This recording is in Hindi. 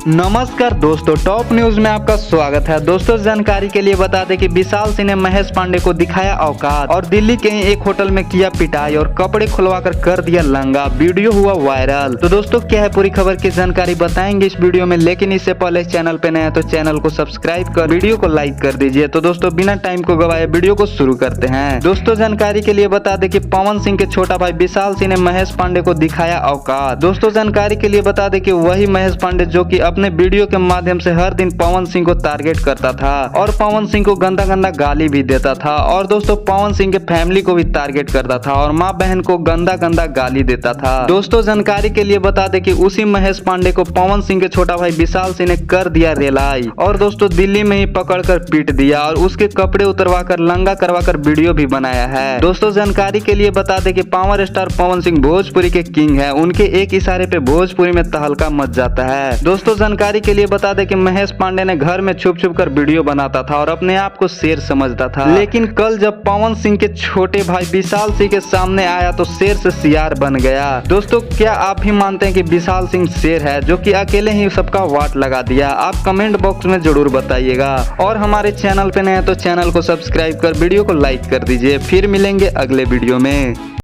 नमस्कार दोस्तों, टॉप न्यूज में आपका स्वागत है। दोस्तों जानकारी के लिए बता दें कि विशाल सिंह ने महेश पांडे को दिखाया औकात और दिल्ली के ही एक होटल में किया पिटाई और कपड़े खुलवाकर कर दिया लंगा। वीडियो हुआ वायरल। तो दोस्तों क्या है पूरी खबर की जानकारी बताएंगे इस वीडियो में, लेकिन इससे पहले चैनल पे नए हैं तो चैनल को सब्सक्राइब कर वीडियो को लाइक कर दीजिए। तो दोस्तों बिना टाइम को गवाए वीडियो को शुरू करते हैं। दोस्तों जानकारी के लिए बता दें कि पवन सिंह के छोटा भाई विशाल सिंह ने महेश पांडे को दिखाया औकात। दोस्तों जानकारी के लिए बता दें कि वही महेश पांडे जो कि अपने वीडियो के माध्यम से हर दिन पवन सिंह को टारगेट करता था और पवन सिंह को गंदा गंदा गाली भी देता था और दोस्तों पवन सिंह के फैमिली को भी टारगेट करता था और माँ बहन को गंदा गंदा गाली देता था। दोस्तों जानकारी के लिए बता दें कि उसी महेश पांडे को पवन सिंह के छोटा भाई विशाल सिंह ने कर दिया रेलाई और दोस्तों दिल्ली में ही पकड़कर पीट दिया और उसके कपड़े उतरवा कर लंगा करवा कर वीडियो भी बनाया है। दोस्तों जानकारी के लिए बता दें कि पावर स्टार पवन सिंह भोजपुरी के किंग है। उनके एक इशारे पे भोजपुरी में तहलका मच जाता है। दोस्तों जानकारी के लिए बता दें कि महेश पांडे ने घर में छुप छुप कर वीडियो बनाता था और अपने आप को शेर समझता था, लेकिन कल जब पवन सिंह के छोटे भाई विशाल सिंह के सामने आया तो शेर से सियार बन गया। दोस्तों क्या आप भी मानते हैं कि विशाल सिंह शेर है जो कि अकेले ही सबका वाट लगा दिया? आप कमेंट बॉक्स में जरूर बताइएगा और हमारे चैनल पे नए हैं तो चैनल को सब्सक्राइब कर वीडियो को लाइक कर दीजिए। फिर मिलेंगे अगले वीडियो में।